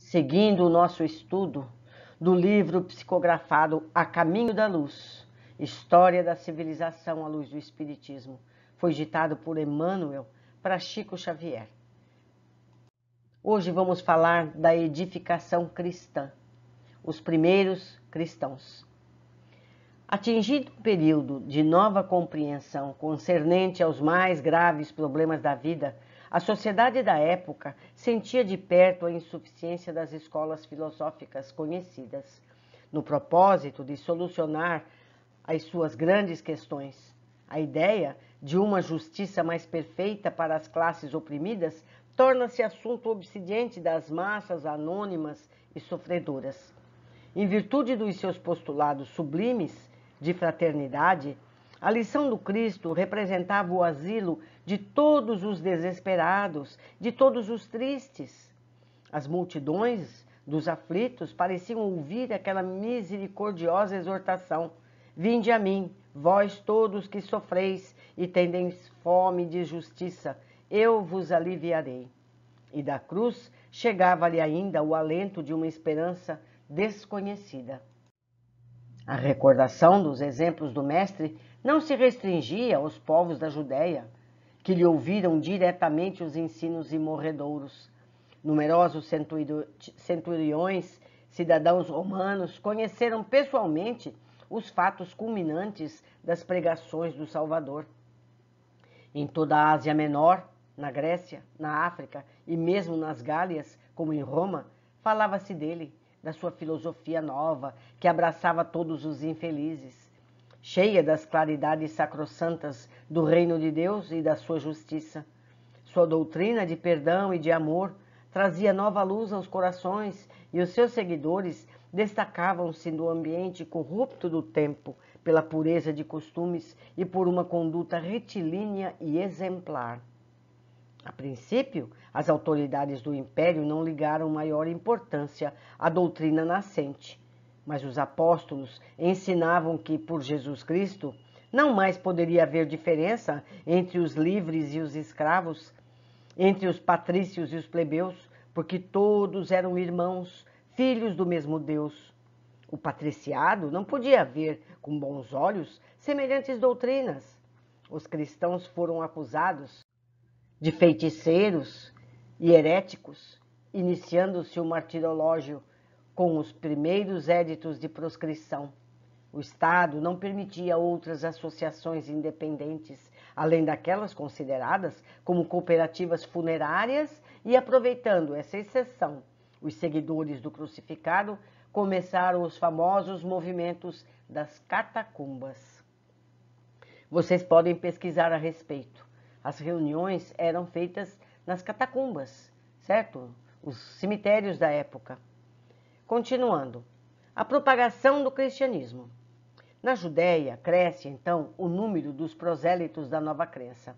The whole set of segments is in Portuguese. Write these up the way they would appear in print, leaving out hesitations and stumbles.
Seguindo o nosso estudo do livro psicografado A Caminho da Luz, História da Civilização à Luz do Espiritismo, foi ditado por Emmanuel para Chico Xavier. Hoje vamos falar da edificação cristã, os primeiros cristãos. Atingido um período de nova compreensão concernente aos mais graves problemas da vida, a sociedade da época sentia de perto a insuficiência das escolas filosóficas conhecidas, no propósito de solucionar as suas grandes questões. A ideia de uma justiça mais perfeita para as classes oprimidas torna-se assunto obsidiante das massas anônimas e sofredoras. Em virtude dos seus postulados sublimes de fraternidade, a lição do Cristo representava o asilo de todos os desesperados, de todos os tristes. As multidões dos aflitos pareciam ouvir aquela misericordiosa exortação: vinde a mim, vós todos que sofreis e tendeis fome de justiça, eu vos aliviarei. E da cruz chegava-lhe ainda o alento de uma esperança desconhecida. A recordação dos exemplos do Mestre não se restringia aos povos da Judéia, que lhe ouviram diretamente os ensinos imorredouros. Numerosos centuriões, cidadãos romanos, conheceram pessoalmente os fatos culminantes das pregações do Salvador. Em toda a Ásia Menor, na Grécia, na África e mesmo nas Gálias, como em Roma, falava-se dele, da sua filosofia nova, que abraçava todos os infelizes, cheia das claridades sacrossantas do reino de Deus e da sua justiça. Sua doutrina de perdão e de amor trazia nova luz aos corações e os seus seguidores destacavam-se no ambiente corrupto do tempo pela pureza de costumes e por uma conduta retilínea e exemplar. A princípio, as autoridades do império não ligaram maior importância à doutrina nascente, mas os apóstolos ensinavam que, por Jesus Cristo, não mais poderia haver diferença entre os livres e os escravos, entre os patrícios e os plebeus, porque todos eram irmãos, filhos do mesmo Deus. O patriciado não podia ver com bons olhos semelhantes doutrinas. Os cristãos foram acusados de feiticeiros e heréticos, iniciando-se o martirológio com os primeiros éditos de proscrição. O Estado não permitia outras associações independentes, além daquelas consideradas como cooperativas funerárias, e aproveitando essa exceção, os seguidores do crucificado começaram os famosos movimentos das catacumbas. Vocês podem pesquisar a respeito. As reuniões eram feitas nas catacumbas, certo? Os cemitérios da época. Continuando, a propagação do cristianismo. Na Judéia, cresce, então, o número dos prosélitos da nova crença.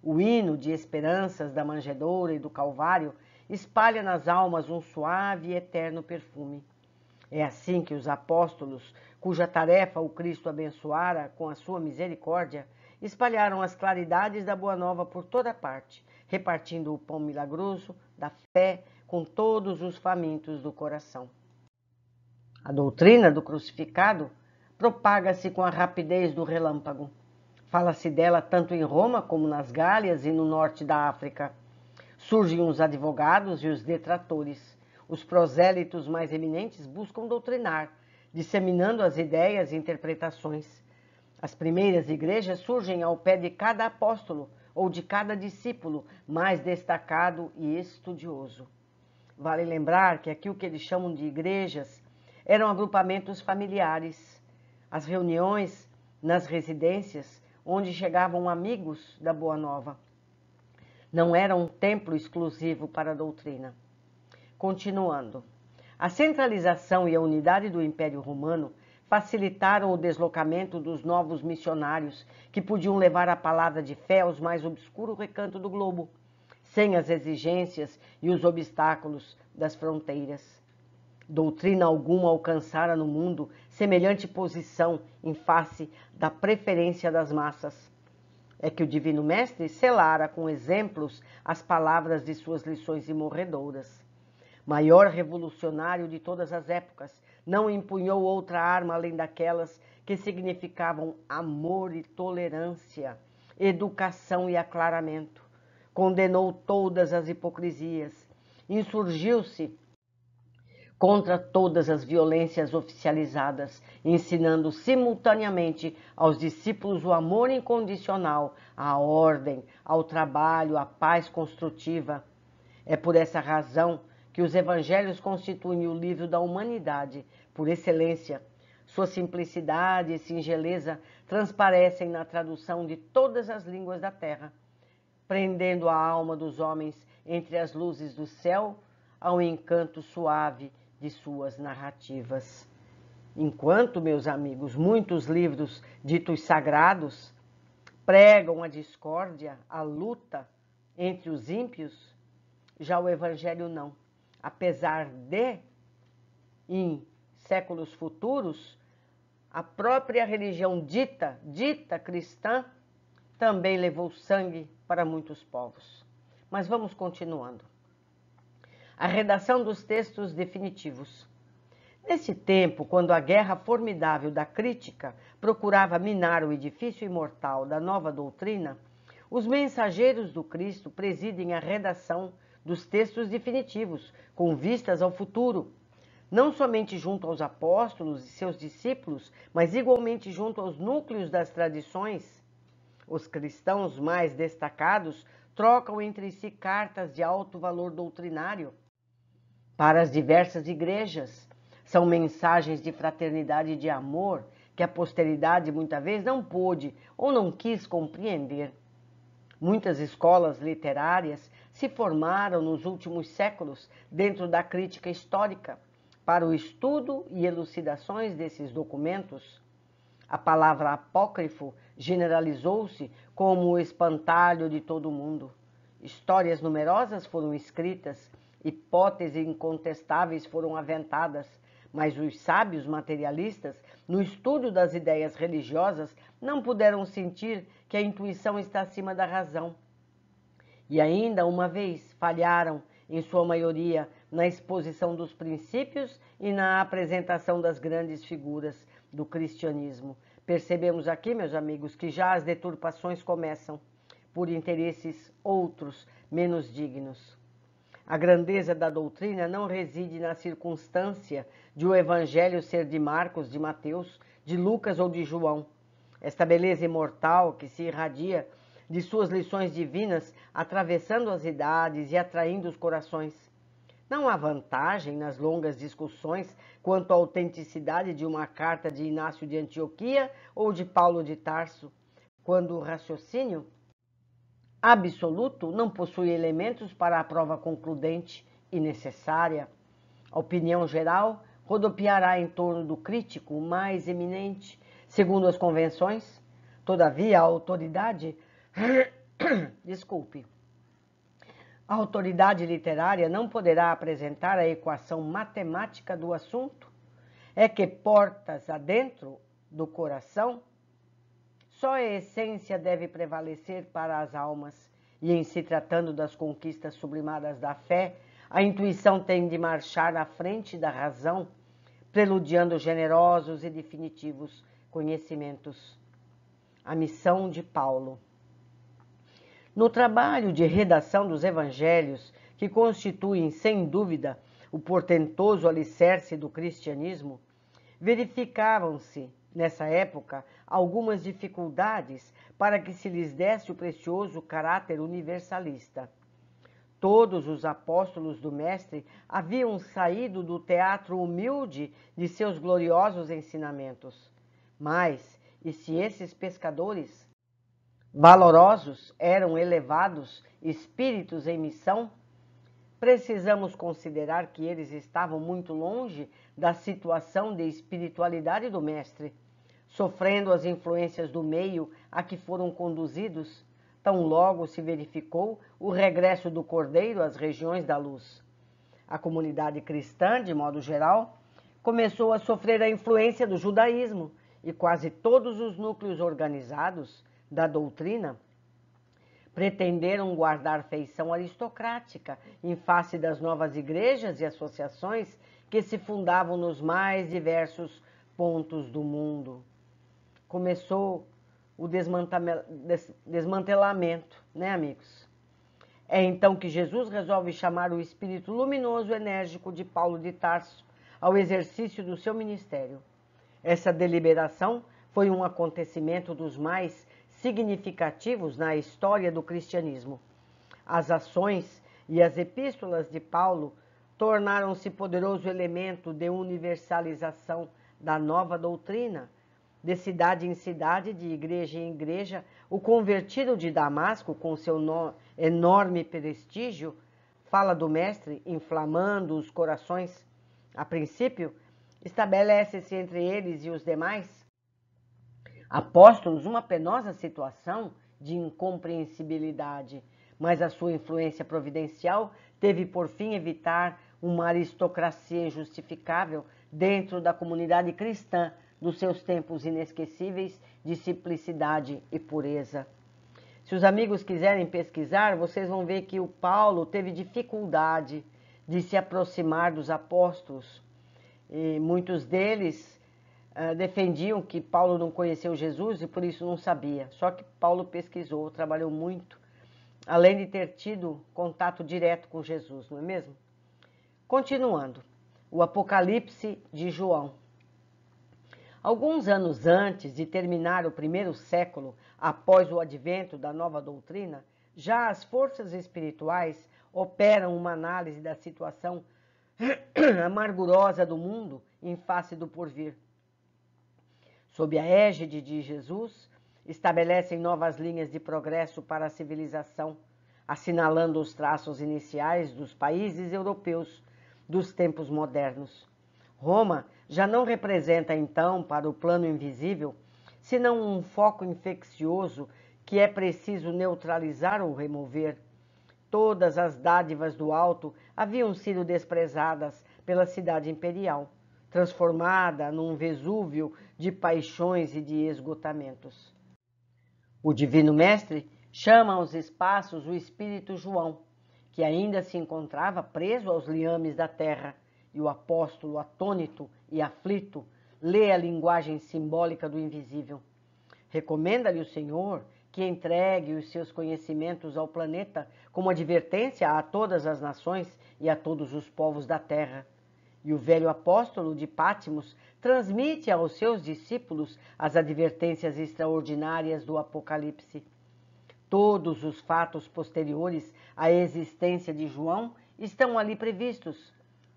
O hino de esperanças da manjedoura e do Calvário espalha nas almas um suave e eterno perfume. É assim que os apóstolos, cuja tarefa o Cristo abençoara com a sua misericórdia, espalharam as claridades da Boa Nova por toda parte, repartindo o pão milagroso da fé com todos os famintos do coração. A doutrina do crucificado propaga-se com a rapidez do relâmpago. Fala-se dela tanto em Roma como nas Gálias e no norte da África. Surgem os advogados e os detratores. Os prosélitos mais eminentes buscam doutrinar, disseminando as ideias e interpretações. As primeiras igrejas surgem ao pé de cada apóstolo ou de cada discípulo mais destacado e estudioso. Vale lembrar que aqui o que eles chamam de igrejas eram agrupamentos familiares, as reuniões nas residências onde chegavam amigos da Boa Nova. Não era um templo exclusivo para a doutrina. Continuando, a centralização e a unidade do Império Romano facilitaram o deslocamento dos novos missionários que podiam levar a palavra de fé aos mais obscuros recantos do globo, sem as exigências e os obstáculos das fronteiras. Doutrina alguma alcançara no mundo semelhante posição em face da preferência das massas. É que o Divino Mestre selara com exemplos as palavras de suas lições imorredouras. maior revolucionário de todas as épocas, não empunhou outra arma além daquelas que significavam amor e tolerância, educação e aclaramento. Condenou todas as hipocrisias, insurgiu-se contra todas as violências oficializadas, ensinando simultaneamente aos discípulos o amor incondicional, a ordem, ao trabalho, a paz construtiva. É por essa razão que os evangelhos constituem o livro da humanidade, por excelência. Sua simplicidade e singeleza transparecem na tradução de todas as línguas da terra, prendendo a alma dos homens entre as luzes do céu ao encanto suave de suas narrativas. Enquanto, meus amigos, muitos livros ditos sagrados pregam a discórdia, a luta entre os ímpios, já o Evangelho não. Apesar de, em séculos futuros, a própria religião dita cristã também levou sangue para muitos povos. Mas vamos continuando. A redação dos textos definitivos. Nesse tempo, quando a guerra formidável da crítica procurava minar o edifício imortal da nova doutrina, os mensageiros do Cristo presidem a redação dos textos definitivos, com vistas ao futuro, não somente junto aos apóstolos e seus discípulos, mas igualmente junto aos núcleos das tradições. Os cristãos mais destacados trocam entre si cartas de alto valor doutrinário para as diversas igrejas. São mensagens de fraternidade e de amor que a posteridade muitas vezes não pôde ou não quis compreender. Muitas escolas literárias se formaram nos últimos séculos dentro da crítica histórica para o estudo e elucidações desses documentos. A palavra apócrifo generalizou-se como o espantalho de todo mundo. Histórias numerosas foram escritas, hipóteses incontestáveis foram aventadas, mas os sábios materialistas, no estudo das ideias religiosas, não puderam sentir que a intuição está acima da razão. E ainda uma vez falharam, em sua maioria, na exposição dos princípios e na apresentação das grandes figuras do cristianismo. Percebemos aqui, meus amigos, que já as deturpações começam por interesses outros, menos dignos. A grandeza da doutrina não reside na circunstância de o evangelho ser de Marcos, de Mateus, de Lucas ou de João. Esta beleza imortal que se irradia de suas lições divinas, atravessando as idades e atraindo os corações. Não há vantagem nas longas discussões quanto à autenticidade de uma carta de Inácio de Antioquia ou de Paulo de Tarso, quando o raciocínio absoluto não possui elementos para a prova concludente e necessária. A opinião geral rodopiará em torno do crítico mais eminente, segundo as convenções. Todavia, a autoridade a autoridade literária não poderá apresentar a equação matemática do assunto. É que portas adentro do coração, só a essência deve prevalecer para as almas, e em se tratando das conquistas sublimadas da fé, a intuição tem de marchar à frente da razão, preludiando generosos e definitivos conhecimentos. A missão de Paulo. No trabalho de redação dos evangelhos, que constituem, sem dúvida, o portentoso alicerce do cristianismo, verificavam-se, nessa época, algumas dificuldades para que se lhes desse o precioso caráter universalista. Todos os apóstolos do Mestre haviam saído do teatro humilde de seus gloriosos ensinamentos. Mas, e se esses pescadores valorosos eram elevados espíritos em missão, precisamos considerar que eles estavam muito longe da situação de espiritualidade do Mestre, sofrendo as influências do meio a que foram conduzidos, tão logo se verificou o regresso do Cordeiro às regiões da luz. A comunidade cristã, de modo geral, começou a sofrer a influência do judaísmo, e quase todos os núcleos organizados da doutrina pretenderam guardar feição aristocrática em face das novas igrejas e associações que se fundavam nos mais diversos pontos do mundo. Começou o desmantelamento, né, amigos? É então que Jesus resolve chamar o espírito luminoso e enérgico de Paulo de Tarso ao exercício do seu ministério. Essa deliberação foi um acontecimento dos mais significativos na história do cristianismo. As ações e as epístolas de Paulo tornaram-se poderoso elemento de universalização da nova doutrina. De cidade em cidade, de igreja em igreja, o convertido de Damasco, com seu enorme prestígio, fala do Mestre, inflamando os corações. A princípio, estabelece-se entre eles e os demais apóstolos uma penosa situação de incompreensibilidade, mas a sua influência providencial teve por fim evitar uma aristocracia injustificável dentro da comunidade cristã dos seus tempos inesquecíveis de simplicidade e pureza. Se os amigos quiserem pesquisar, vocês vão ver que o Paulo teve dificuldade de se aproximar dos apóstolos. E muitos deles defendiam que Paulo não conheceu Jesus e por isso não sabia. Só que Paulo pesquisou, trabalhou muito, além de ter tido contato direto com Jesus, não é mesmo? Continuando, o Apocalipse de João. Alguns anos antes de terminar o primeiro século, após o advento da nova doutrina, já as forças espirituais operam uma análise da situação amargurosa do mundo em face do porvir. Sob a égide de Jesus, estabelecem novas linhas de progresso para a civilização, assinalando os traços iniciais dos países europeus dos tempos modernos. Roma já não representa, então, para o plano invisível, senão um foco infeccioso que é preciso neutralizar ou remover. Todas as dádivas do alto haviam sido desprezadas pela cidade imperial, transformada num Vesúvio de paixões e de esgotamentos. O Divino Mestre chama aos espaços o Espírito João, que ainda se encontrava preso aos liames da terra, e o apóstolo, atônito e aflito, lê a linguagem simbólica do invisível. Recomenda-lhe o Senhor que entregue os seus conhecimentos ao planeta como advertência a todas as nações e a todos os povos da terra. E o velho apóstolo de Patmos transmite aos seus discípulos as advertências extraordinárias do Apocalipse. Todos os fatos posteriores à existência de João estão ali previstos.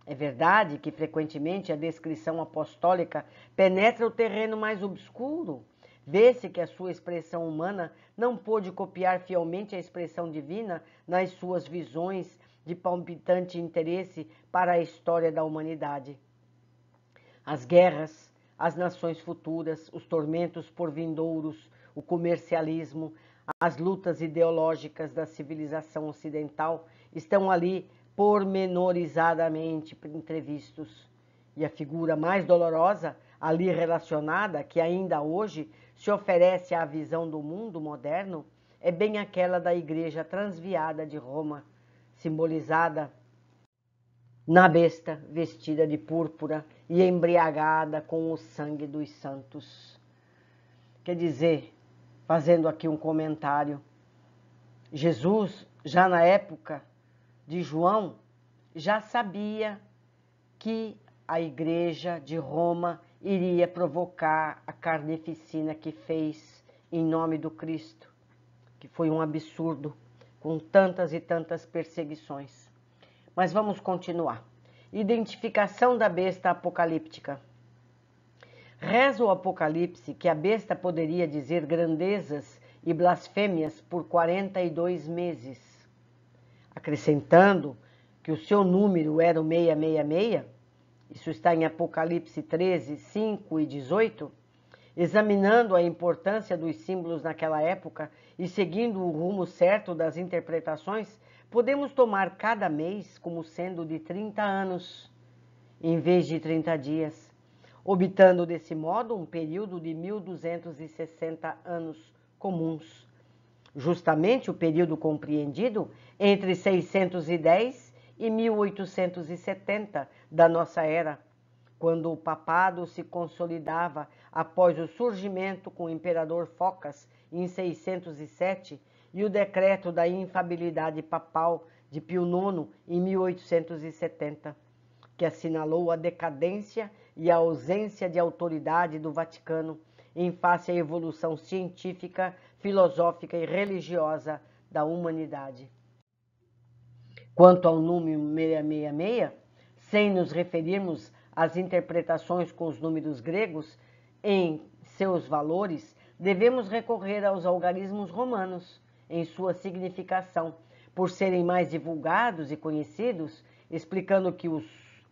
É verdade que frequentemente a descrição apostólica penetra o terreno mais obscuro. Vê-se que a sua expressão humana não pôde copiar fielmente a expressão divina nas suas visões de palpitante interesse para a história da humanidade. As guerras, as nações futuras, os tormentos por vindouros, o comercialismo, as lutas ideológicas da civilização ocidental estão ali pormenorizadamente entrevistos. E a figura mais dolorosa ali relacionada, que ainda hoje se oferece à visão do mundo moderno, é bem aquela da Igreja transviada de Roma, simbolizada na besta vestida de púrpura e embriagada com o sangue dos santos. Quer dizer, fazendo aqui um comentário, Jesus, já na época de João, já sabia que a Igreja de Roma iria provocar a carnificina que fez em nome do Cristo, que foi um absurdo, com tantas e tantas perseguições. Mas vamos continuar. Identificação da besta apocalíptica. Reza o Apocalipse que a besta poderia dizer grandezas e blasfêmias por 42 meses, acrescentando que o seu número era o 666, isso está em Apocalipse 13, 5 e 18, examinando a importância dos símbolos naquela época e seguindo o rumo certo das interpretações, podemos tomar cada mês como sendo de 30 anos, em vez de 30 dias, obtando desse modo um período de 1260 anos comuns. justamente o período compreendido entre 610 e 1870 da nossa era, quando o papado se consolidava após o surgimento com o imperador Focas em 607 e o decreto da infabilidade papal de Pio IX em 1870, que assinalou a decadência e a ausência de autoridade do Vaticano em face à evolução científica, filosófica e religiosa da humanidade. Quanto ao número 666, sem nos referirmos às interpretações com os números gregos em seus valores, devemos recorrer aos algarismos romanos em sua significação, por serem mais divulgados e conhecidos, explicando que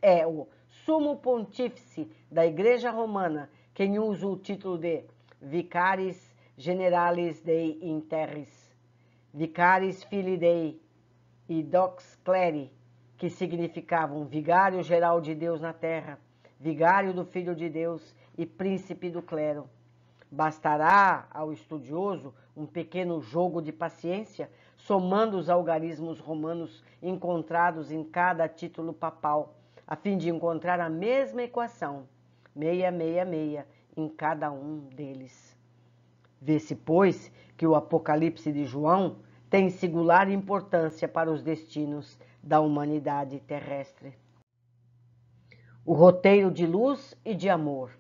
é o sumo pontífice da Igreja Romana quem usa o título de Vicaris Generalis Dei in Terris, Vicaris Filii Dei e Dox Cleri, que significavam vigário geral de Deus na terra, vigário do Filho de Deus e príncipe do clero. Bastará ao estudioso um pequeno jogo de paciência, somando os algarismos romanos encontrados em cada título papal, a fim de encontrar a mesma equação, 666, em cada um deles. Vê-se, pois, que o Apocalipse de João tem singular importância para os destinos da humanidade terrestre. O roteiro de luz e de amor.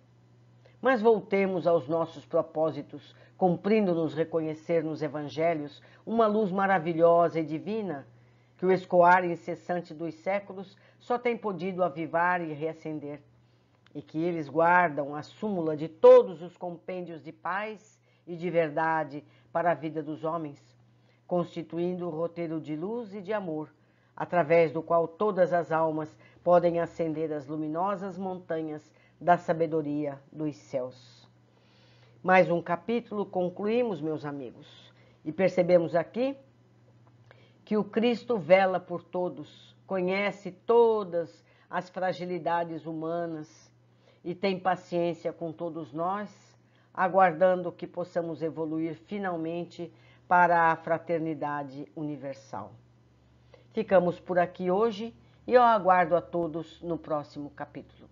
Mas voltemos aos nossos propósitos, cumprindo-nos reconhecer nos evangelhos uma luz maravilhosa e divina, que o escoar incessante dos séculos só tem podido avivar e reacender, e que eles guardam a súmula de todos os compêndios de paz e de verdade para a vida dos homens, constituindo o roteiro de luz e de amor, através do qual todas as almas podem ascender as luminosas montanhas da sabedoria dos céus. Mais um capítulo concluímos, meus amigos, e percebemos aqui que o Cristo vela por todos, conhece todas as fragilidades humanas e tem paciência com todos nós, aguardando que possamos evoluir finalmente para a fraternidade universal. Ficamos por aqui hoje e eu aguardo a todos no próximo capítulo.